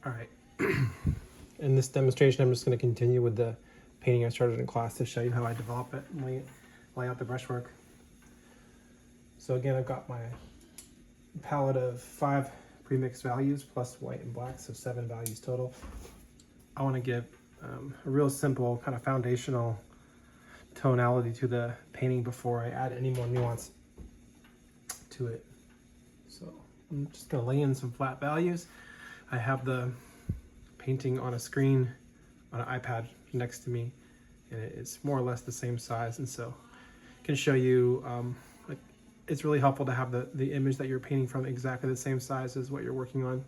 All right. In this demonstration, I'm just going to continue with the painting I started in class to show you how I develop it and lay out the brushwork. So again, I've got my palette of 5 pre-mixed values plus white and black, so 7 values total. I want to give a real simple kind of foundational tonality to the painting before I add any more nuance to it. So I'm just going to lay in some flat values. I have the painting on a screen on an iPad next to me, and it's more or less the same size, and so I can show you like it's really helpful to have the image that you're painting from exactly the same size as what you're working on,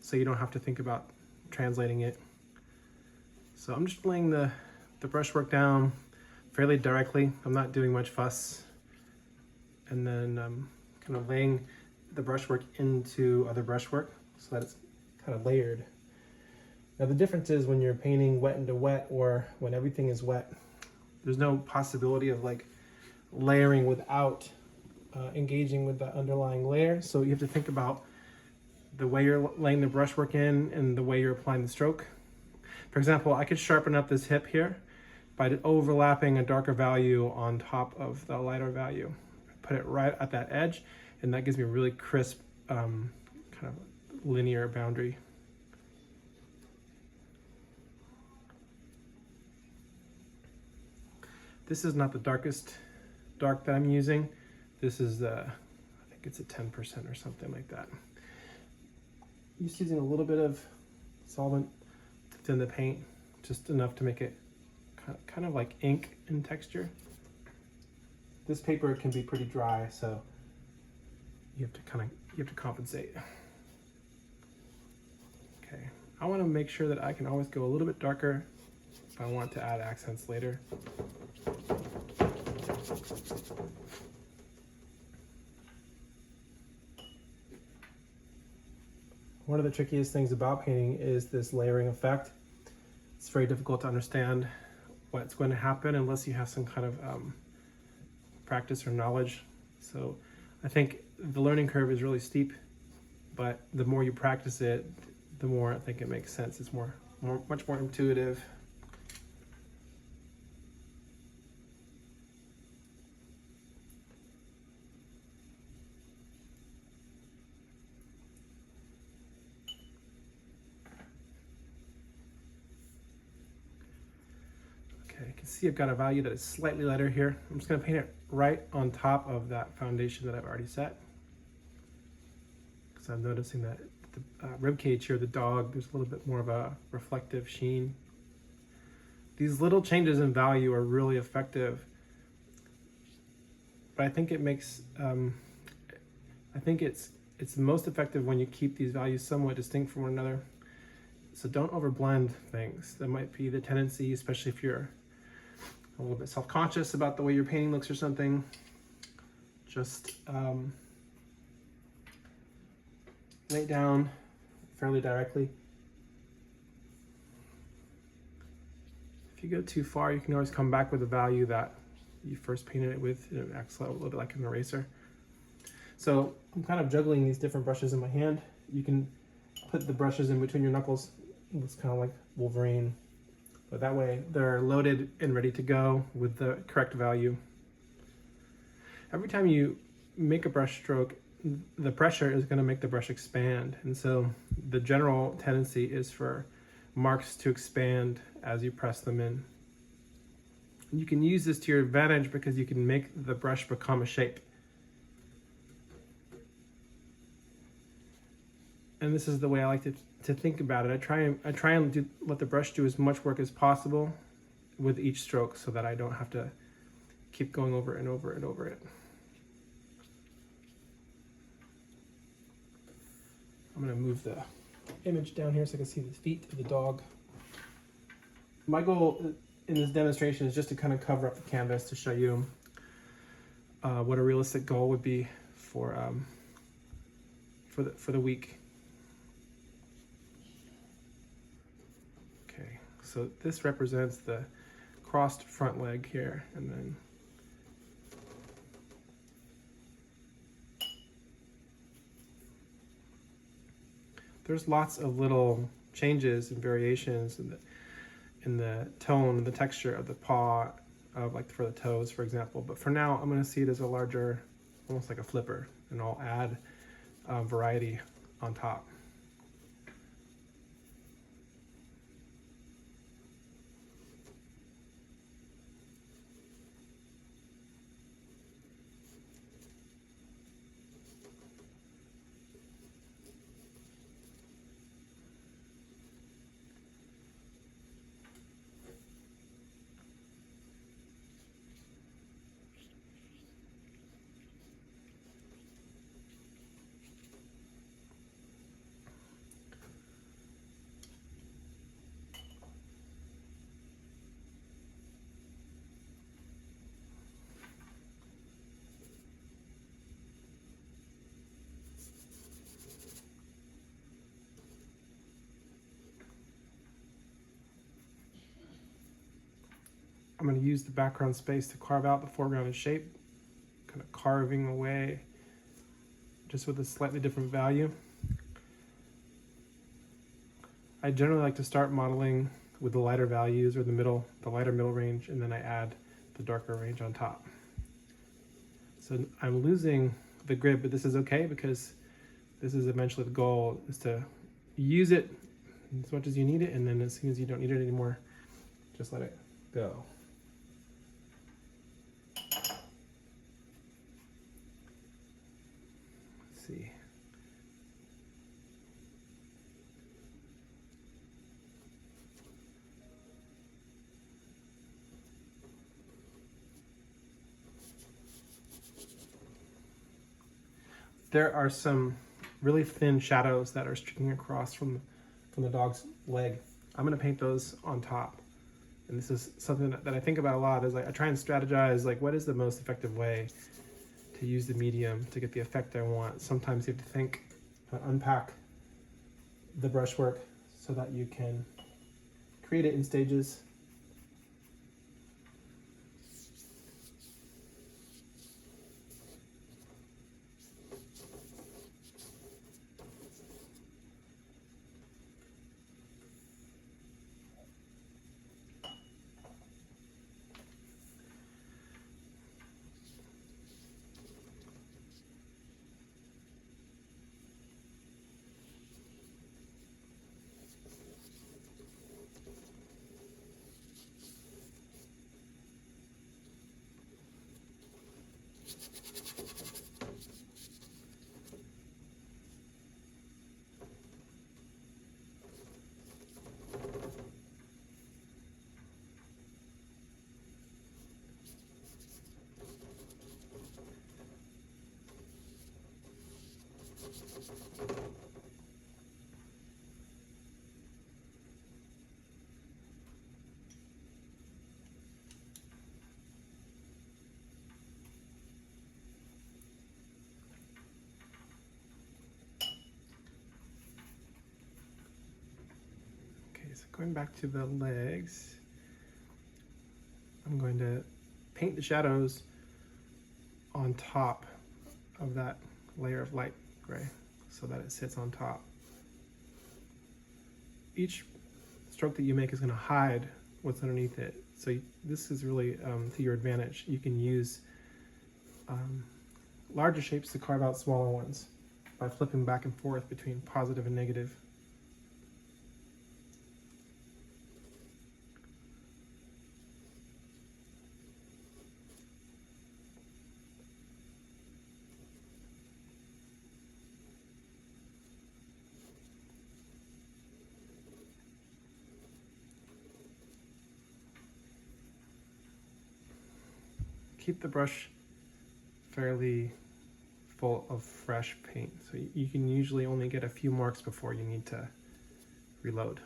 so you don't have to think about translating it. So I'm just laying the brushwork down fairly directly. I'm not doing much fuss, and then kind of laying the brushwork into other brushwork so that it's kind of layered. Now the difference is when you're painting wet into wet, or when everything is wet, there's no possibility of like layering without engaging with the underlying layer. So you have to think about the way you're laying the brushwork in and the way you're applying the stroke. For example, I could sharpen up this hip here by overlapping a darker value on top of the lighter value. Put it right at that edge, and that gives me a really crisp kind of linear boundary. This is not the darkest dark that I'm using. This is I think it's a 10% or something like that. Just using a little bit of solvent to thin the paint, just enough to make it kind of like ink in texture. This paper can be pretty dry, so you have to compensate. Okay, I want to make sure that I can always go a little bit darker if I want to add accents later. One of the trickiest things about painting is this layering effect. It's very difficult to understand what's going to happen unless you have some kind of practice or knowledge. So I think the learning curve is really steep, but the more you practice it, the more I think it makes sense. It's much more intuitive. You can see I've got a value that is slightly lighter here. I'm just going to paint it right on top of that foundation that I've already set, because I'm noticing that the rib cage here, the dog, there's a little bit more of a reflective sheen. These little changes in value are really effective, but I think it makes I think it's most effective when you keep these values somewhat distinct from one another. So don't overblend things. That might be the tendency, especially if you're a little bit self-conscious about the way your painting looks or something. Just lay it down fairly directly. If you go too far, you can always come back with a value that you first painted it with, and it acts a little bit like an eraser. So I'm kind of juggling these different brushes in my hand. You can put the brushes in between your knuckles. It's kind of like Wolverine. But that way they're loaded and ready to go with the correct value. Every time you make a brush stroke, the pressure is going to make the brush expand. And so the general tendency is for marks to expand as you press them in. You can use this to your advantage because you can make the brush become a shape. And this is the way I like to think about it. I try and let the brush do as much work as possible with each stroke, so that I don't have to keep going over and over and over it. I'm going to move the image down here so I can see the feet of the dog. My goal in this demonstration is just to kind of cover up the canvas to show you what a realistic goal would be for the week. So this represents the crossed front leg here, and then there's lots of little changes and variations in the tone and the texture of the paw, like for the toes, for example. But for now, I'm going to see it as a larger, almost like a flipper, and I'll add variety on top. I'm going to use the background space to carve out the foreground shape, kind of carving away just with a slightly different value. I generally like to start modeling with the lighter values or the lighter middle range, and then I add the darker range on top. So I'm losing the grid, but this is okay because this is eventually the goal, is to use it as much as you need it, and then as soon as you don't need it anymore, just let it go. Let's see. There are some really thin shadows that are streaking across from the dog's leg. I'm going to paint those on top. And this is something that I think about a lot, is like I try and strategize, like, what is the most effective way to use the medium to get the effect I want. Sometimes you have to think, unpack the brushwork so that you can create it in stages. So going back to the legs, I'm going to paint the shadows on top of that layer of light gray so that it sits on top. Each stroke that you make is going to hide what's underneath it. So this is really to your advantage. You can use larger shapes to carve out smaller ones by flipping back and forth between positive and negative. Keep the brush fairly full of fresh paint, so you can usually only get a few marks before you need to reload.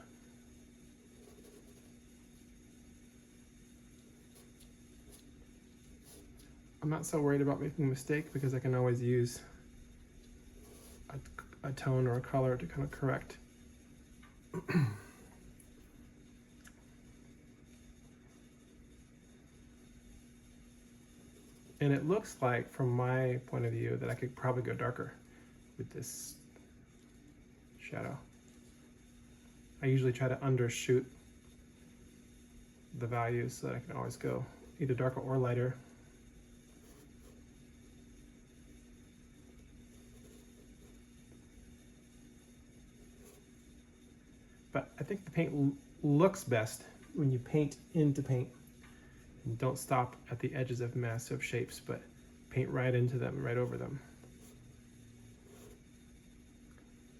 I'm not so worried about making a mistake because I can always use a tone or a color to kind of correct. And it looks like, from my point of view, that I could probably go darker with this shadow. I usually try to undershoot the values so that I can always go either darker or lighter. But I think the paint looks best when you paint into paint. And don't stop at the edges of massive shapes, but paint right into them, right over them.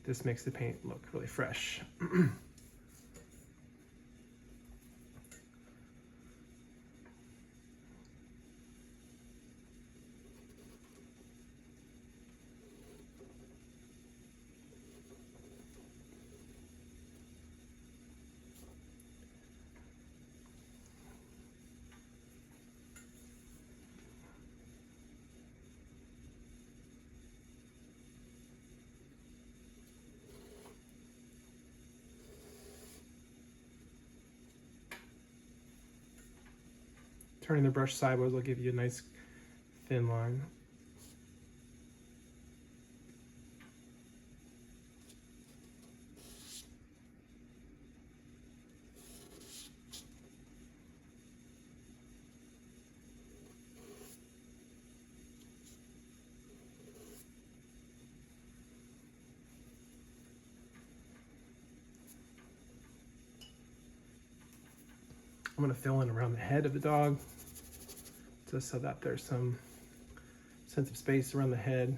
This makes the paint look really fresh. Turning the brush sideways will give you a nice thin line. I'm going to fill in around the head of the dog, just so that there's some sense of space around the head.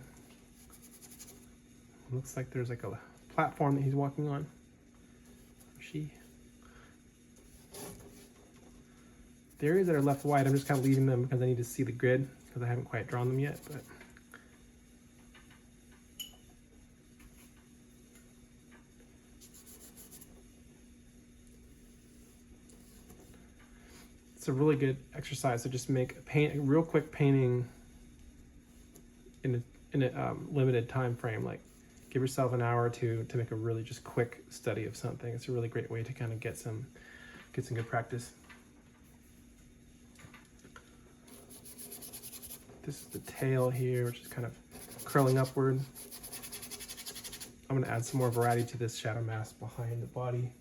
It looks like there's like a platform that he's walking on. She. The areas that are left white, I'm just kind of leaving them because I need to see the grid, because I haven't quite drawn them yet. But it's a really good exercise to just make a real quick painting in a limited time frame. Like, give yourself an hour or two to make a really just quick study of something. It's a really great way to kind of get some good practice. This is the tail here, which is kind of curling upward. I'm going to add some more variety to this shadow mask behind the body.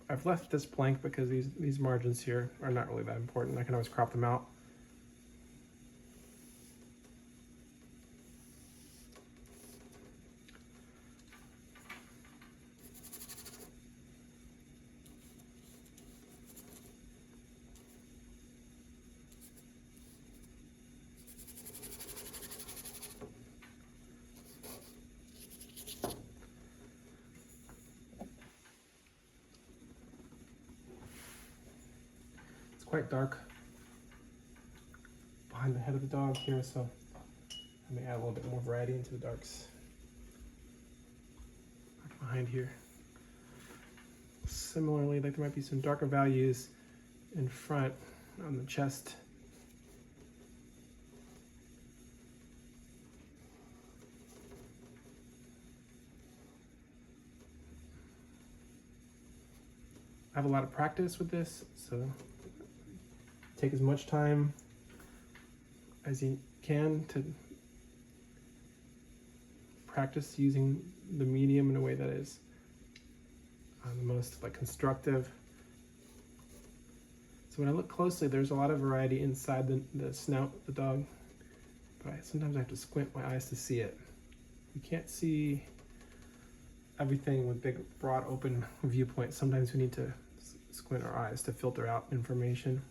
I've left this blank because these margins here are not really that important. I can always crop them out. Quite dark behind the head of the dog here, so I may add a little bit more variety into the darks behind here. Similarly, like there might be some darker values in front on the chest. I have a lot of practice with this, so take as much time as you can to practice using the medium in a way that is the most constructive. So when I look closely, there's a lot of variety inside the snout of the dog, but sometimes I have to squint my eyes to see it. You can't see everything with big, broad, open viewpoints. Sometimes we need to squint our eyes to filter out information.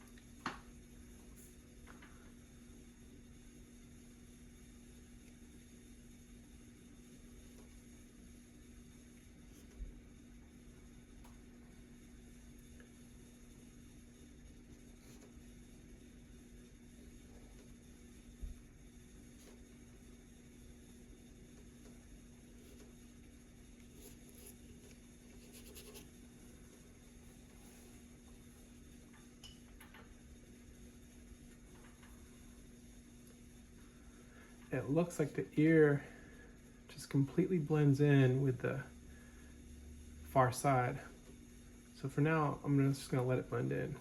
It looks like the ear just completely blends in with the far side. So for now, I'm just gonna let it blend in.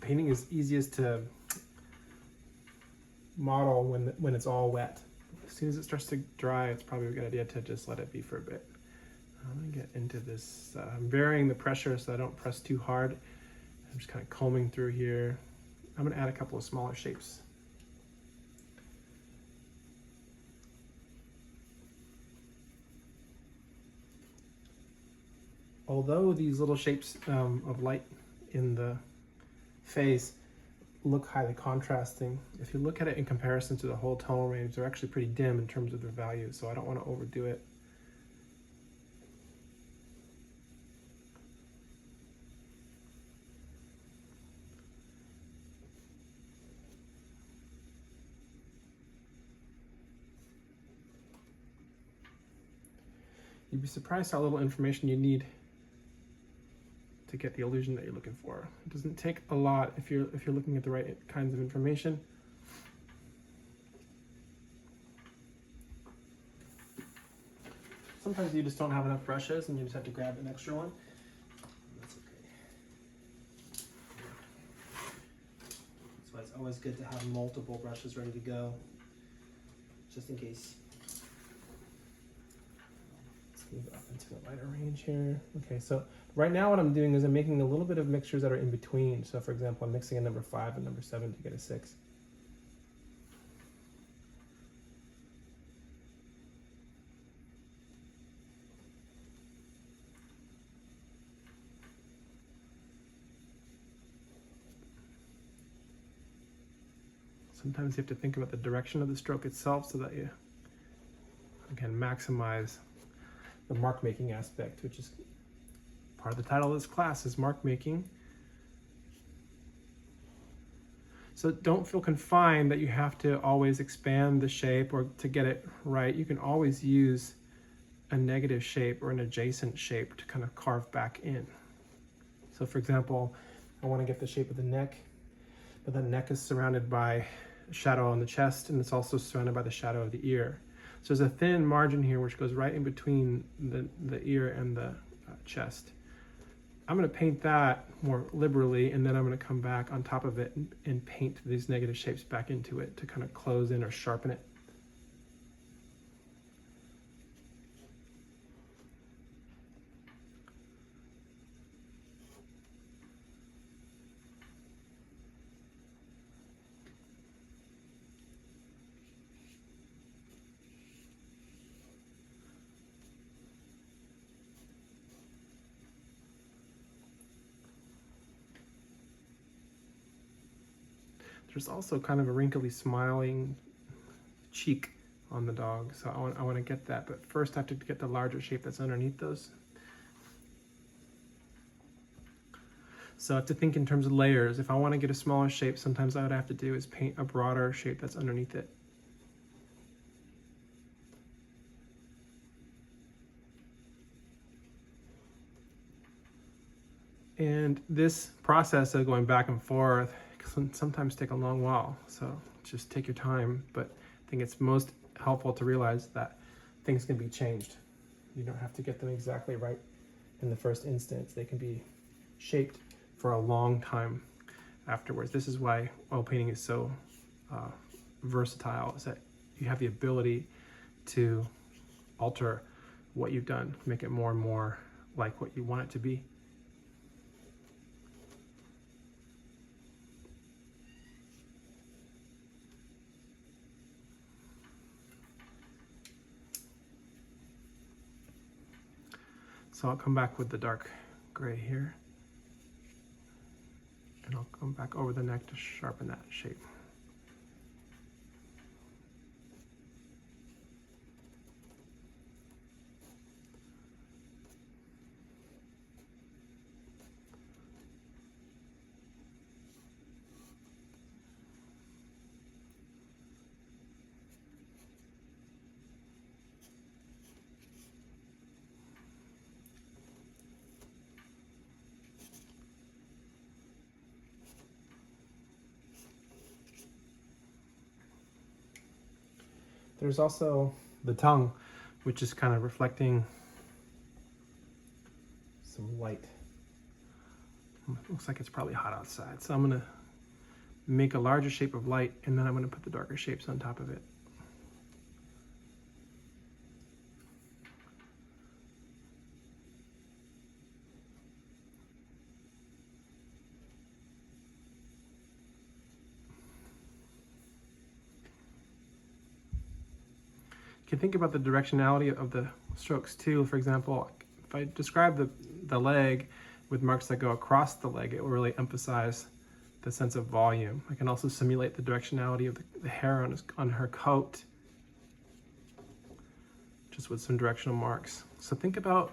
painting is easiest to model when it's all wet. As soon as it starts to dry, it's probably a good idea to just let it be for a bit. I'm gonna get into this. I'm varying the pressure so I don't press too hard. I'm just kind of combing through here. I'm gonna add a couple of smaller shapes. Although these little shapes of light in the face look highly contrasting, if you look at it in comparison to the whole tonal range, they're actually pretty dim in terms of their values, so I don't want to overdo it. You'd be surprised how little information you need to get the illusion that you're looking for. It doesn't take a lot if you're looking at the right kinds of information. Sometimes you just don't have enough brushes and you just have to grab an extra one. That's okay. That's why it's always good to have multiple brushes ready to go, just in case. Move up into the lighter range here. Okay, so right now what I'm doing is I'm making a little bit of mixtures that are in between. So for example, I'm mixing a number 5 and number 7 to get a 6. Sometimes you have to think about the direction of the stroke itself so that you can maximize the mark making aspect, which is part of the title of this class, is mark making. So don't feel confined that you have to always expand the shape or to get it right. You can always use a negative shape or an adjacent shape to kind of carve back in. So for example, I want to get the shape of the neck, but the neck is surrounded by a shadow on the chest, and it's also surrounded by the shadow of the ear. So there's a thin margin here which goes right in between the ear and the chest. I'm going to paint that more liberally, and then I'm going to come back on top of it and paint these negative shapes back into it to kind of close in or sharpen it. There's also kind of a wrinkly smiling cheek on the dog, so I want to get that, but first I have to get the larger shape that's underneath those. So I have to think in terms of layers. If I want to get a smaller shape, sometimes what I have to do is paint a broader shape that's underneath it. And this process of going back and forth can sometimes take a long while, so just take your time, but I think it's most helpful to realize that things can be changed. You don't have to get them exactly right in the first instance. They can be shaped for a long time afterwards. This is why oil painting is so versatile, is that you have the ability to alter what you've done, make it more and more like what you want it to be. So I'll come back with the dark gray here, and I'll come back over the neck to sharpen that shape. There's also the tongue, which is kind of reflecting some light. Looks like it's probably hot outside, so I'm gonna make a larger shape of light, and then I'm going to put the darker shapes on top of it. You can think about the directionality of the strokes too. For example, if I describe the leg with marks that go across the leg, it will really emphasize the sense of volume. I can also simulate the directionality of the hair on her coat, just with some directional marks. So think about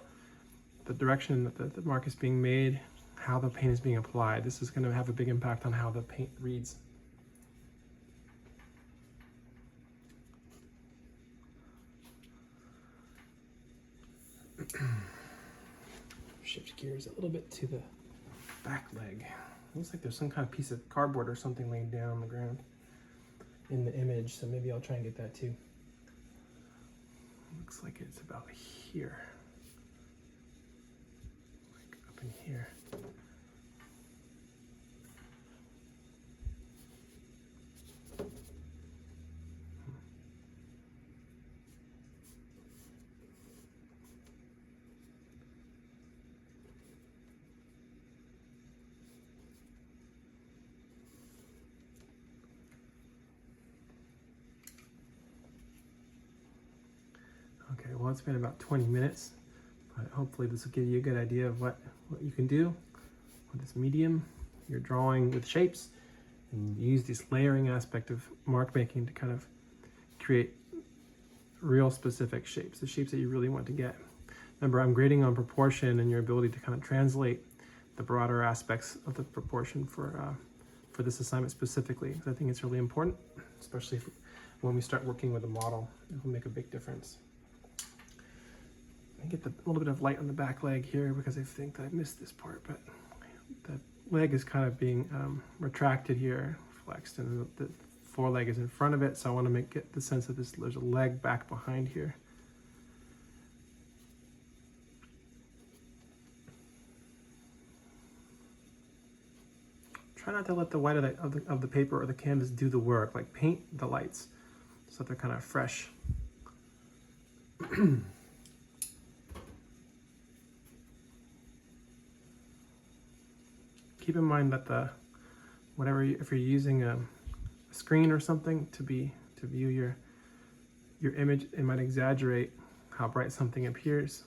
the direction that the mark is being made, how the paint is being applied. This is going to have a big impact on how the paint reads. Shift gears a little bit to the back leg. Looks like there's some kind of piece of cardboard or something laying down on the ground in the image, so maybe I'll try and get that too. Looks like it's about here, like up in here. Okay, well, it's been about 20 minutes, but hopefully this will give you a good idea of what you can do with this medium. You're drawing with shapes, and use this layering aspect of mark making to kind of create real specific shapes, the shapes that you really want to get. Remember, I'm grading on proportion and your ability to kind of translate the broader aspects of the proportion for this assignment specifically, because I think it's really important, especially when we start working with a model. It will make a big difference. I get a little bit of light on the back leg here because I think that I missed this part, but the leg is kind of being retracted here, flexed, and the foreleg is in front of it, so I want to get the sense that there's a leg back behind here. Try not to let the white of the paper or the canvas do the work, like paint the lights so that they're kind of fresh. Keep in mind that if you're using a screen or something to view your image, it might exaggerate how bright something appears.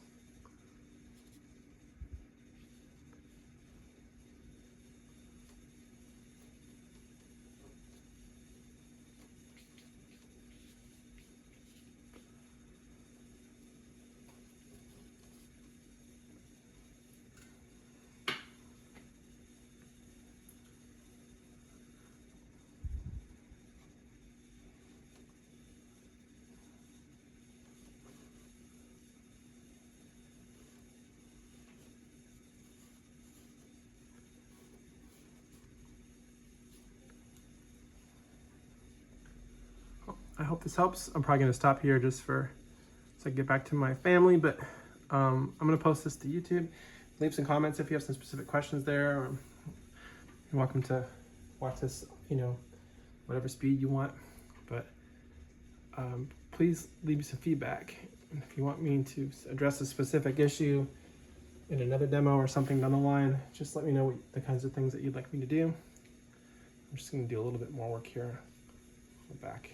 I hope this helps. I'm probably going to stop here just so I can get back to my family, but I'm going to post this to YouTube. Leave some comments if you have some specific questions there. You're welcome to watch this, whatever speed you want, but please leave me some feedback. And if you want me to address a specific issue in another demo or something down the line, just let me know the kinds of things that you'd like me to do. I'm just going to do a little bit more work here on the back.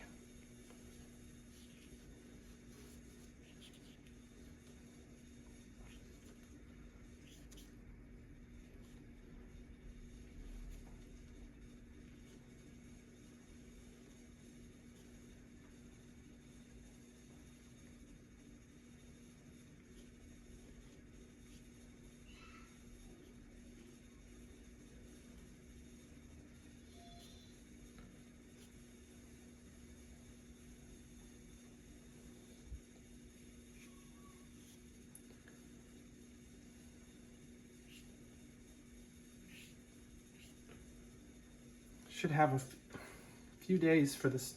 Should have a few days for this,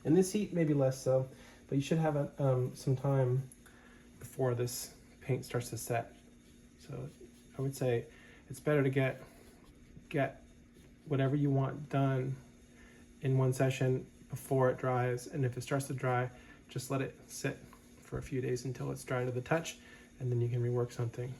in this heat maybe less so, but you should have some time before this paint starts to set. So I would say it's better to get whatever you want done in one session before it dries. And if it starts to dry, just let it sit for a few days until it's dry to the touch, and then you can rework something.